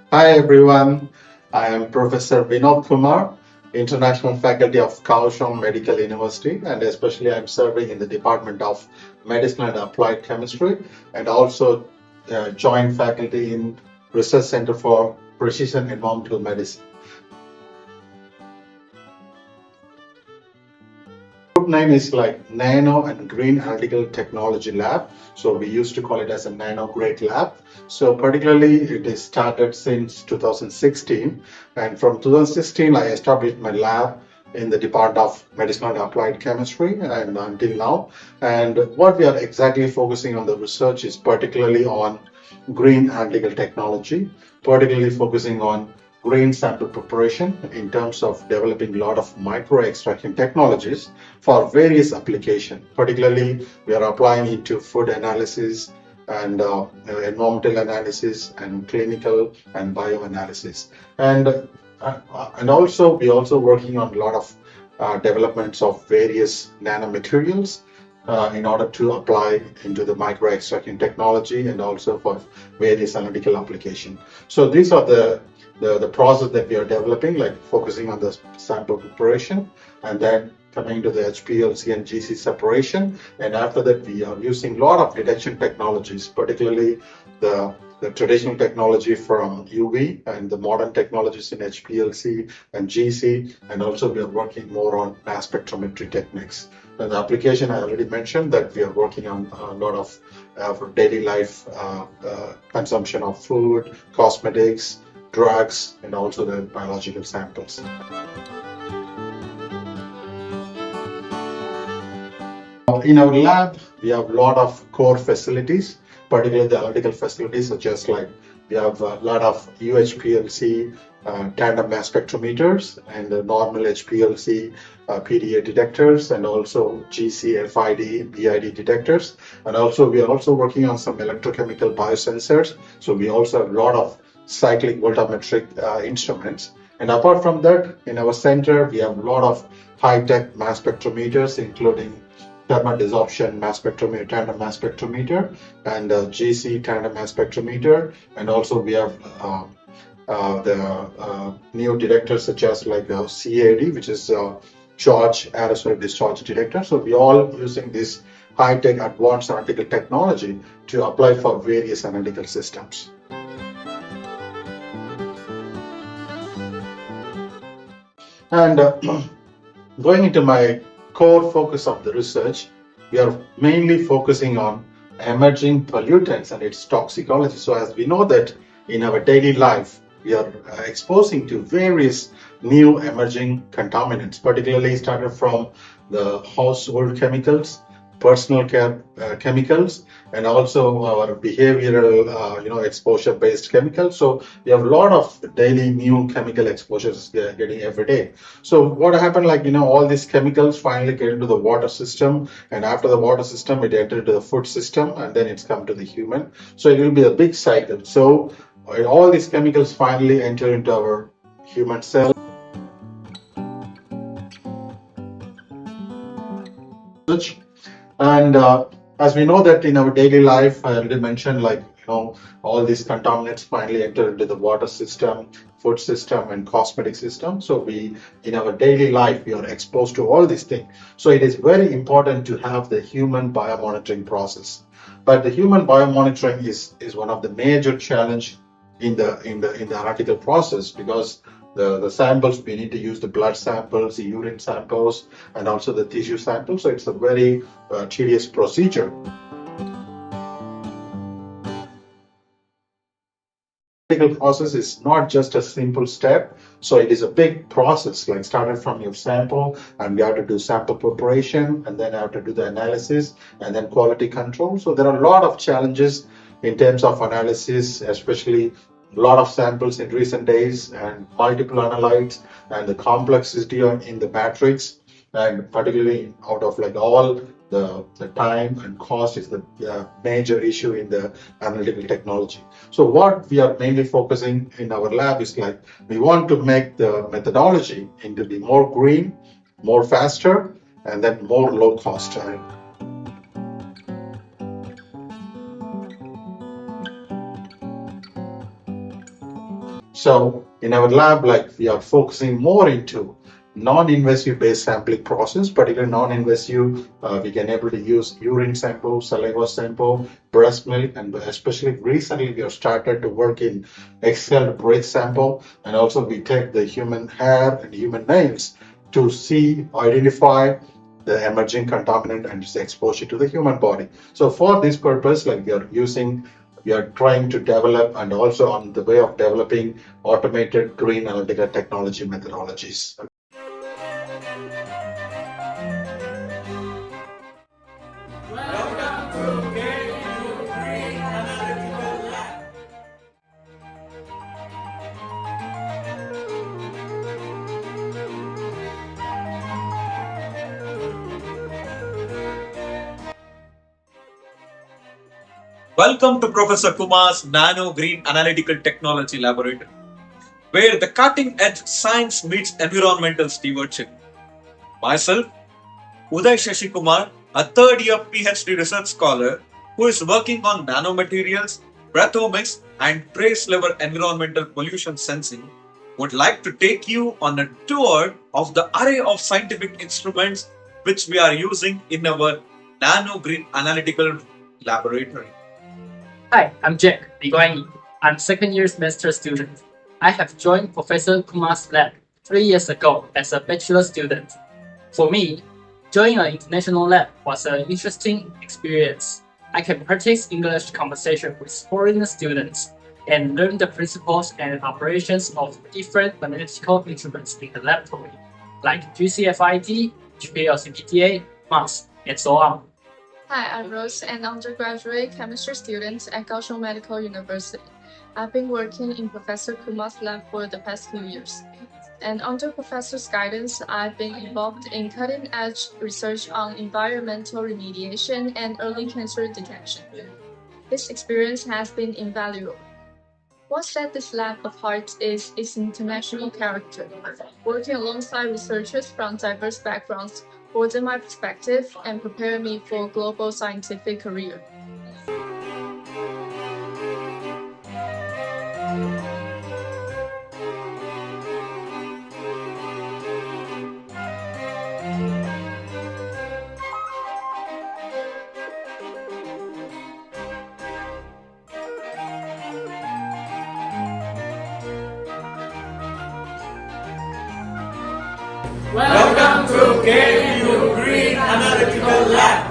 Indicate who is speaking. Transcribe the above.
Speaker 1: Hi everyone, I am Professor Vinod Kumar, International Faculty of Kaohsiung Medical University, and especially I'm serving in the Department of Medicine and Applied Chemistry, and also joint faculty in Research Center for Precision Environmental Medicine. Group name is like Nano and Green Analytical Technology Lab. So we used to call it as a Nano Grade Lab. So particularly it is started since 2016. And from 2016, I established my lab in the Department of Medicinal and Applied Chemistry and until now. And what we are exactly focusing on the research is particularly on green analytical technology, particularly focusing on grain sample preparation in terms of developing a lot of micro extraction technologies for various applications. Particularly, we are applying into food analysis and environmental analysis and clinical and bioanalysis. And also, we also working on a lot of developments of various nanomaterials in order to apply into the micro extraction technology and also for various analytical application. So these are the process that we are developing, like focusing on the sample preparation and then coming to the HPLC and GC separation. And after that, we are using a lot of detection technologies, particularly the traditional technology from UV and the modern technologies in HPLC and GC. And also we are working more on mass spectrometry techniques. And the application I already mentioned that we are working on a lot of for daily life consumption of food, cosmetics, drugs, and also the biological samples. In our lab, we have a lot of core facilities, particularly the analytical facilities, such as like we have a lot of UHPLC tandem mass spectrometers and normal HPLC PDA detectors, and also GC, FID, BID detectors. And also we are also working on some electrochemical biosensors. So we also have a lot of cyclic voltammetric instruments. And apart from that, in our center, we have a lot of high-tech mass spectrometers, including thermal desorption mass spectrometer, tandem mass spectrometer, and GC tandem mass spectrometer. And also we have the new detectors such as like CAD, which is charge aerosol discharge detector. So we all using this high-tech advanced analytical technology to apply for various analytical systems. And going into my core focus of the research, we are mainly focusing on emerging pollutants and its toxicology. So as we know that in our daily life, we are exposing to various new emerging contaminants, particularly started from the household chemicals, personal care chemicals, and also our behavioral exposure based chemicals. So we have a lot of daily new chemical exposures getting every day. So what happened, like all these chemicals finally get into the water system, and after the water system it entered into the food system, and then it's come to the human. So it will be a big cycle. So all these chemicals finally enter into our human cell. And as we know that in our daily life, I already mentioned, like all these contaminants finally enter into the water system, food system, and cosmetic system. So in our daily life, we are exposed to all these things. So it is very important to have the human biomonitoring process. But the human biomonitoring is one of the major challenge in the analytical process, because the samples, we need to use the blood samples, the urine samples, and also the tissue samples. So it's a very tedious procedure. The analytical process is not just a simple step. So it is a big process, like started from your sample, and we have to do sample preparation, and then have to do the analysis, and then quality control. So there are a lot of challenges in terms of analysis, especially a lot of samples in recent days and multiple analytes and the complexity in the matrix, and particularly out of like all the time and cost is the major issue in the analytical technology. So what we are mainly focusing in our lab is like we want to make the methodology into be more green, more faster, and then more low cost. So in our lab, like we are focusing more into non-invasive based sampling process, particularly non-invasive. We can able to use urine sample, saliva sample, breast milk, and especially recently we have started to work in exhaled breath sample, and also we take the human hair and human nails to see, identify the emerging contaminant and its exposure to the human body. So for this purpose, like we are trying to develop and also on the way of developing automated green analytical technology methodologies.
Speaker 2: Welcome to Professor Kumar's Nano Green Analytical Technology Laboratory, where the cutting edge science meets environmental stewardship. Myself, Uday Shashi Kumar, a third year PhD research scholar who is working on nanomaterials, breathomics, and trace level environmental pollution sensing, would like to take you on a tour of the array of scientific instruments which we are using in our Nano Green Analytical Laboratory.
Speaker 3: Hi, I'm Jack Li Guanyi. I'm second year semester student. I have joined Professor Kumar's lab 3 years ago as a bachelor student. For me, joining an international lab was an interesting experience. I can practice English conversation with foreign students and learn the principles and operations of different analytical instruments in the laboratory, like GCFIT, GPLCPTA, MAS, and so on.
Speaker 4: Hi, I'm Rose, an undergraduate chemistry student at Kaohsiung Medical University. I've been working in Professor Kumar's lab for the past few years. And under Professor's guidance, I've been involved in cutting-edge research on environmental remediation and early cancer detection. This experience has been invaluable. What set this lab apart is its international character. Working alongside researchers from diverse backgrounds broadened my perspective and prepared me for a global scientific career.
Speaker 2: Welcome to KU Green Analytical Lab.